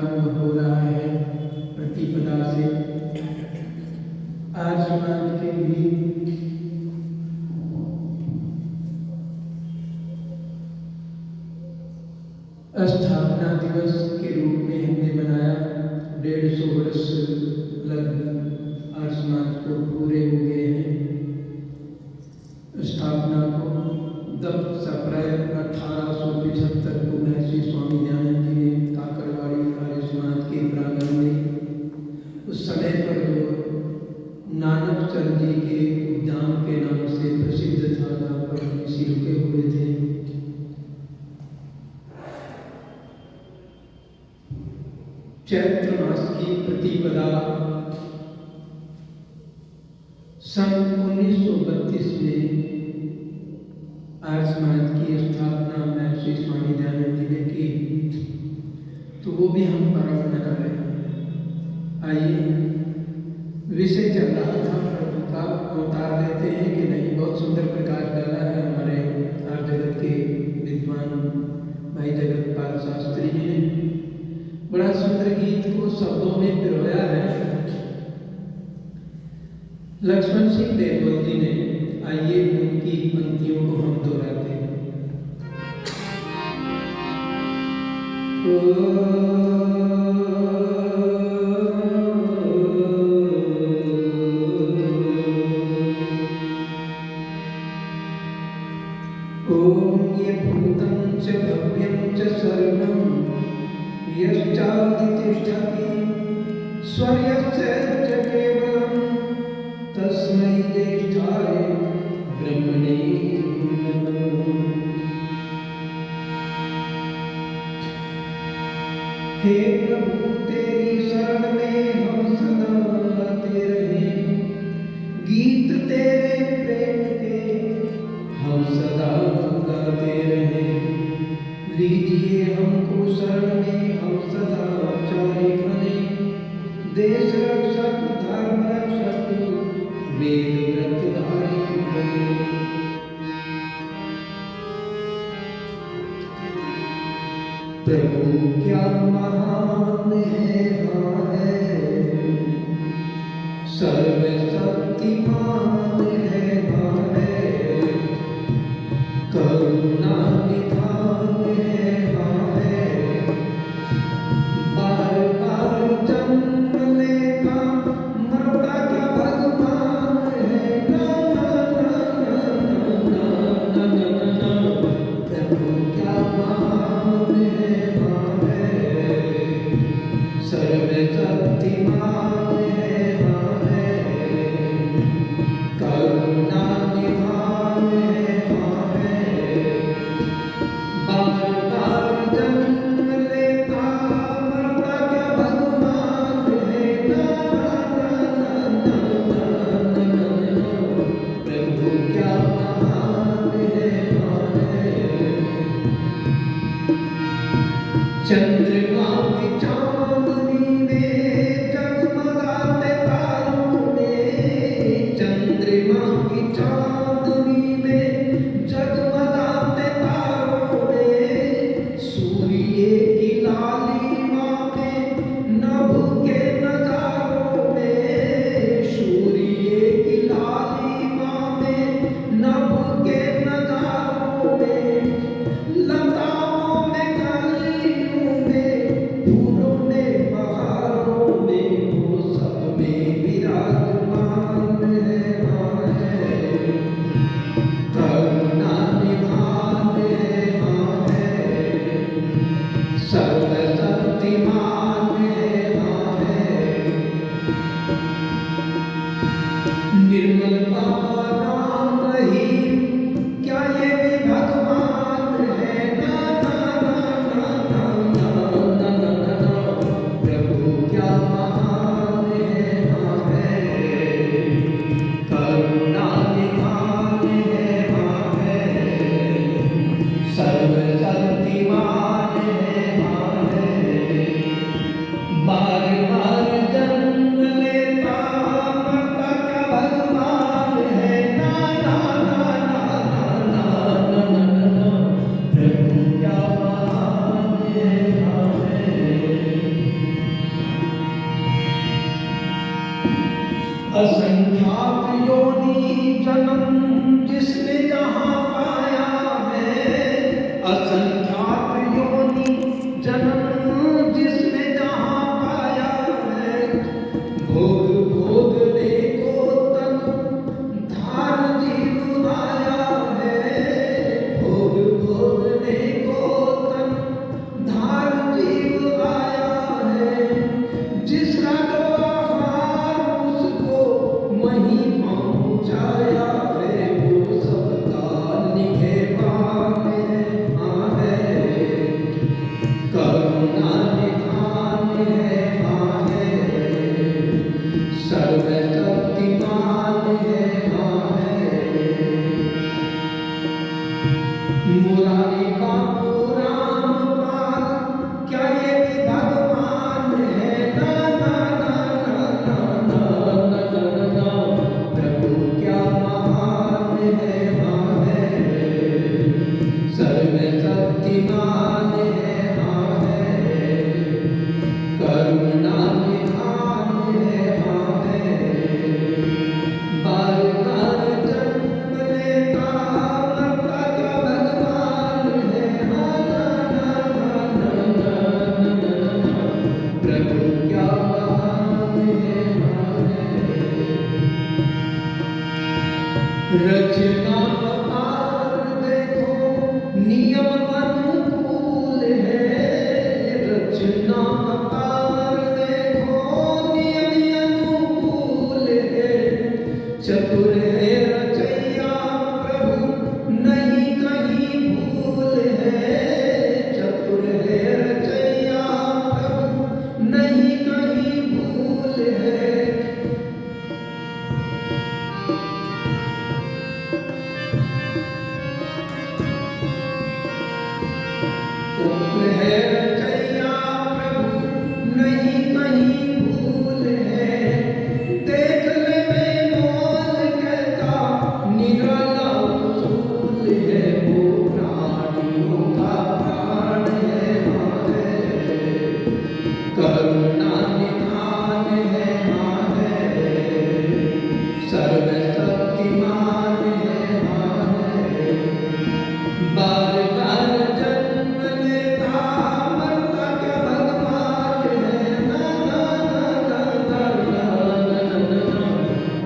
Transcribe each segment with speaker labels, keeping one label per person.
Speaker 1: प्रारंभ हो रहा है प्रतिपदा से। आज समाज के भी स्थापना दिवस के रूप में हमने मनाया। 150 वर्ष लगभग आज समाज को पूरे हो गए हैं स्थापना को। 10 अप्रैल 1875 को महर्षि स्वामी दयानंद जी ने काकड़वाड़ी आर्य समाज के प्रांगण में उस समय पर जो नानक चंद जी के उद्यान के नाम से प्रसिद्ध था, जहाँ पर ऋषि रुके हुए थे। चैत्र मास की प्रतिपदा सन 1932 में आर्य समाज की स्थापना महर्षि स्वामी दयानंद जी ने की, तो वो भी हम पर्व मना रहे हैं। आइए, विषय चल रहा था प्रभु का, अवतार लेते हैं कि नहीं। बहुत सुंदर प्रकाश डाला है हमारे आर्य जगत के विद्वान भाई जगत पाल शास्त्री जी ने। बड़ा सुंदर गीत को शब्दों में पिरोया है लक्ष्मण सिंह देवल जी ने। आइए उनकी पंक्तियों को हम दोहराते हैं। ओम ये भूतं च भव्यं च सर्वं यश्चादितिष्ठति स्वर्यस्य च केवलं तस्मै ज्येष्ठाय ब्रह्मणे नमः। हे प्रभु तेरी शरण में हम सदा आते रहें, गीत तेरे प्रेम के हम सदा गाते रहें। लीजिए हमको शरण में हम सदा चारे बने, देश रक्षक धर्म रक्षक वेद व्रतधारी बने। प्रभु क्या महान है, हाँ है, सर्वशक्तिमान है, हाँ है, करुणा निधान है, हाँ है, बार बार जन्म लेता मरता क्या भगवान है। ना ना ना ना ना ना ना ना, प्रभु क्या महान है, हाँ है, सर्वशक्तिमान है, हाँ है, करुणा निधान है, हाँ है, बार बार जन्म लेता मरता क्या भगवान है। ना ना ना ना ना ना ना, प्रभु क्या महान है, हाँ है। चंद्रमा की चांदनी में जगमगाते तारों में, चंद्रमा की चांदनी में जगमगाते तारों में, सूर्य की लालिमा में नभ के नजारों में, सूर्य की लालिमा में नभ के नजारों में, लताओं में कलियों में फूलों में बहारों में, वो सब में विराजमान है, हाँ है, करुणा निधान है, हाँ है, सर्वशक्तिमान है, हाँ है। निर्मल बाबा राम रहीम क्या ये भी भगवान है। ना ना ना ना ना ना ना ना ना, प्रभु क्या महान है, हाँ है, करुणा निधान है, हाँ है, सर्वशक्तिमान है, हाँ है। जन्म जिसने जहाँ पाया है, असंख्यात योनि जन्म जिसने जहाँ पाया है, भोग भोगने को तन धार जीव आया है, भोग भोगने को तन धार जीव आया है, जिसका जो आहार उसको वहीं पहुँचाया है, वो सबका निगहबान है, हाँ है, करुणा निधान है, हाँ है, सर्वशक्तिमान है, हाँ है, मुरारी बापू रामपाल क्या ये भी भगवान है, ना ना ना ना ना ना ना ना ना, प्रभु क्या महान है, हाँ है, सर्वशक्तिमान है, हाँ है, करुणा निधान है, हाँ है, बार बार जन्म लेता मरता क्या भगवान है, हाँ ना ना ना ना ना ना ना, प्रभु क्या महान है, हाँ है, रचना अपार देखो नियम अनुकूल है, रचना अपार देखो नियम अनुकूल है, चतुर है रचैया प्रभु नहीं कहीं भूल है, चतुर है रचैया प्रभु नहीं कहीं भूल है, चतुर है रचैया प्रभु नहीं कहीं भूल है, देख ले बेमोल कहता निराला उसूल है, वो प्राणियों का प्राण है, हाँ है, करुणा निधान है, हाँ है, सर्वशक्तिमान है, हाँ है, बार बार जन्म लेता मरता क्या भगवान है, ना ना ना ना ना ना ना ना ना,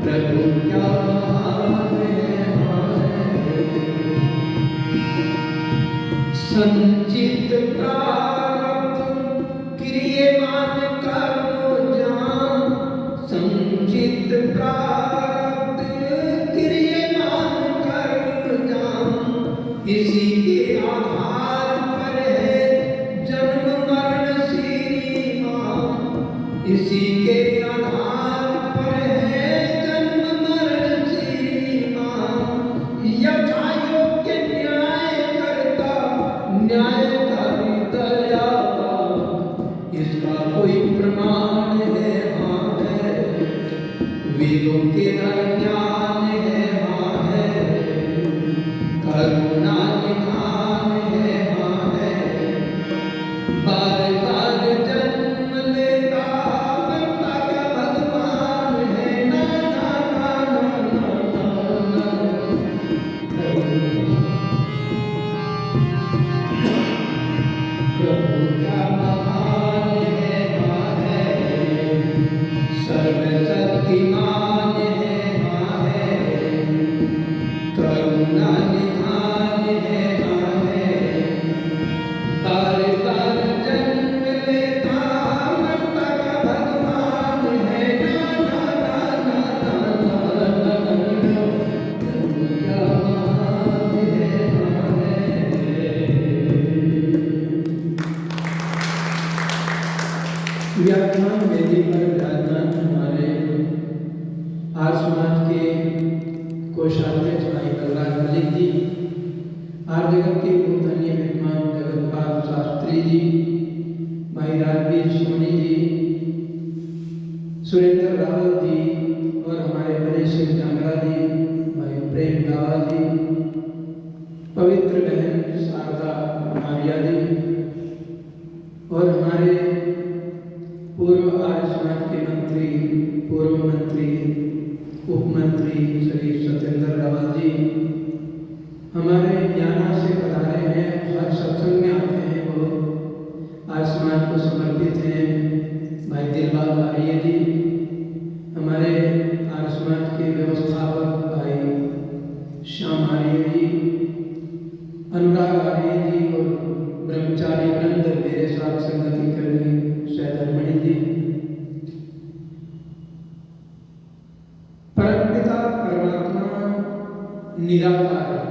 Speaker 1: प्रभु क्या महान है, हाँ है, संचित प्रारब्ध क्रियमान कर्म जान, संचित प्रारब्ध क्रियमान कर्म जान, इसी के आधार पर है जन्म मरण श्रीमान, इसी के आधार पर है जन्म मरण श्रीमान, यथा योग्य न्याय करता न्यायकारी दयावान, इसका कोई प्रमाण है, हाँ है, वेदों के नर ज्ञान है, हाँ है, करुणा निधान है, हाँ है, बार बार जन्म लेता मरता क्या भगवान है, ना ना ना ना ना ना ना, प्रभु क्या महान है, हाँ है, सर्वशक्तिमान है, हाँ है, करुणा निधान है, हाँ है, बार बार जन्म लेता मरता क्या भगवान है, ना ना ना ना ना ना ना ना, प्रभु क्या महान है, हाँ है। व्याख्यान वेदी पर विराजमान हमारे आर्य समाज के कोषाध्यक्ष भाई कलराज मलिक जी, आर्य जगत के पूजनीय विद्वान जगतपाल शास्त्री जी, भाई राजवीर सोनी जी, सुरेंद्र रावल जी और हमारे बड़े सिंह जांगड़ा जी, भाई प्रेम दावा जी, पवित्र बहन शारदा आर्या जी और हमारे पूर्व आर्य समाज के मंत्री, पूर्व मंत्री, उप मंत्री श्री सत्य सत्येंद्र रावल जी हमारे ज्ञाना से पधारे हैं, हर सत्संग में आते हैं, वो आज समाज को समर्पित हैं। भाई दिलबाग आर्य जी हमारे आर्य समाज के व्यवस्थापक, भाई श्याम आर्य जी, अनुराग आर्य जी और ब्रह्मचारी वृंद, मेरे साथ संगति कर रही सैदरमणि जी। परमपिता परमात्मा निराकार है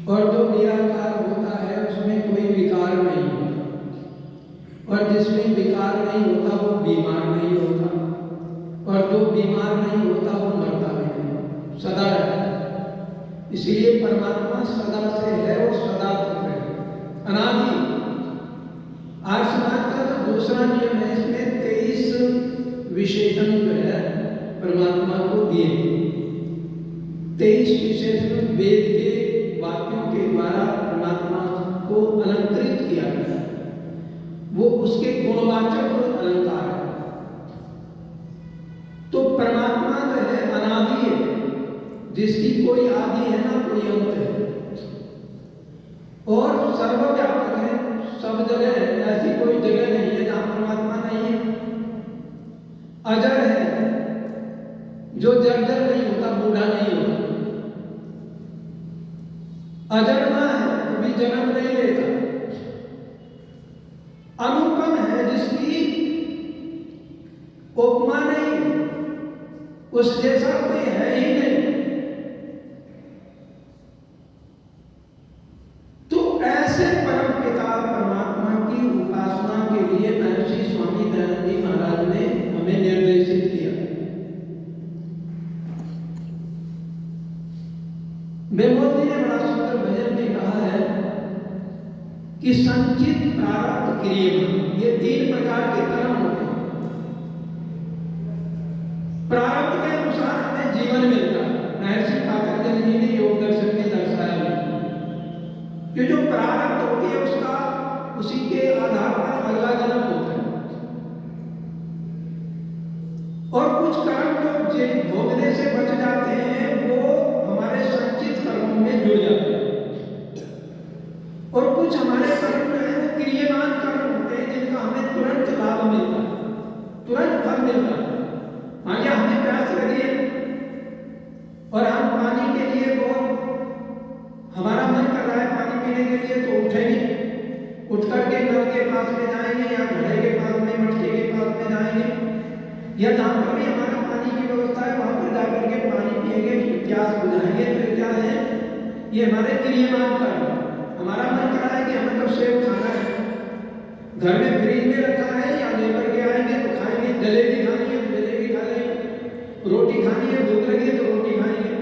Speaker 1: और जो निराकार होता है उसमें कोई विकार नहीं होता, और जिसमें विकार नहीं होता वो बीमार नहीं होता, और जो बीमार नहीं होता वो मरता भी नहीं, सदा रहता है। इसलिए परमात्मा सदा से है और सदा तक है, अनादि। आर्य समाज का जो दूसरा नियम है, इसमें 23 विशेषण जो है परमात्मा को दिए, 23 विशेषण वेद के वाक्यों के द्वारा परमात्मा को अलंकृत किया गया है। वो उसके गुणवाचक अलंकार है। तो परमात्मा जो है अनादि है, जिसकी कोई आदि है ना कोई अंत है, और सर्वव्यापक है, सब जगह है। ऐसी कोई जगह नहीं है जहां परमात्मा नहीं है। अजर है, जो जर्जर नहीं होता, बूढ़ा नहीं होता। अजन्मा है, कभी जन्म नहीं लेता। अनुपम है, जिसकी उपमा नहीं, उस जैसा कोई है ही नहीं। तो ऐसे परम पिता परमात्मा की उपासना के लिए महर्षि स्वामी दयानंद जी महाराज ने हमें निर्देशित किया। बेमोल जी ने बड़ा सुंदर भजन में कहा है कि संचित प्रारब्ध क्रियमान, ये 3 प्रकार के कर्म होते हैं। प्रारब्ध के अनुसार हमें जीवन मिलता है। महर्षि पातंजलि जी ने योग दर्शन में दर्शाया कि जो प्रारब्ध होती है उसका उसी के आधार पर अगला जन्म होता है, और कुछ कर्म जो भोगने से बच जाते हैं वो हमारे संचित कर्मों में जुड़ जाते हैं, और कुछ हमारे कर्म जो है वो क्रियमान कर्म होते हैं जिनका हमें तुरंत लाभ मिलता है, तुरंत फल मिलता है। मान लिया हमें प्यास लगी है और हम पानी के लिए बहुत हमारा मन कर रहा है पानी पीने के लिए, तो उठेंगे, उठ करके नल के पास में जाएंगे या घड़े के पास में, मटके के पास में जाएंगे, या जहां पर भी हमारा पानी की व्यवस्था है वहां पर जाकर के पानी पिएंगे, प्यास बुझाएंगे। तो क्या है, ये हमारे क्रियमान कर्म। हमारा मन कर रहा है कि हमें तो सेब खाना है, घर में फ्रिज में रखा है, या लेकर के आएंगे तो खाएंगे। जलेबी खानी है तो जलेबी खा लेंगे, रोटी खानी है, भूख लगी है तो रोटी खाएंगे।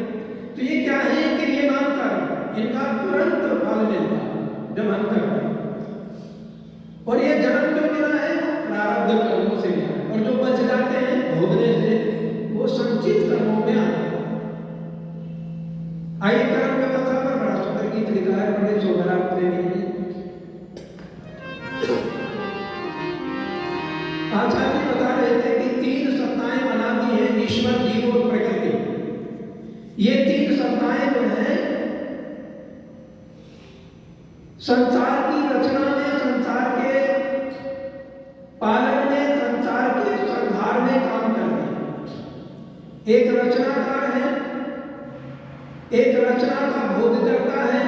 Speaker 1: तो ये क्या है, क्रियमान कर्म, इनका तुरंत फल मिलता है जब हम करते हैं। और ये जन्म जो मिला है वो प्रारब्ध कर्मों से मिला है, और जो बच जाते हैं भोगने से वो संचित कर्मों में आते हैं। आइए कर्म व्यवस्था पर बड़ा सुंदर गीत लिखा है पंडित शोभराम प्रेमी ने। आचार्य बता रहे थे कि 3 सत्ताएं अनादि है, ईश्वर, जीव और प्रकृति। ये 3 सत्ताएं जो है संसार की रचना में, संसार के पालन में, संसार के संहार में काम करते हैं। एक रचनाकार है, एक रचना का भोग करता है,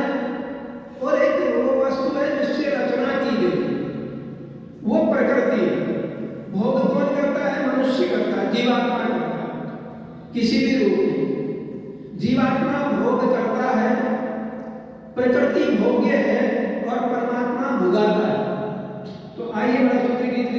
Speaker 1: और एक वो वस्तु है जिससे रचना की गई, वो प्रकृति है। भोग कौन करता है, मनुष्य करता है, जीवात्मा करता है, किसी भी रूप में जीवात्मा भोग करता है। प्रकृति भोग्य है और परमात्मा भुगाता है। तो आइए बड़ा सुंदर गीत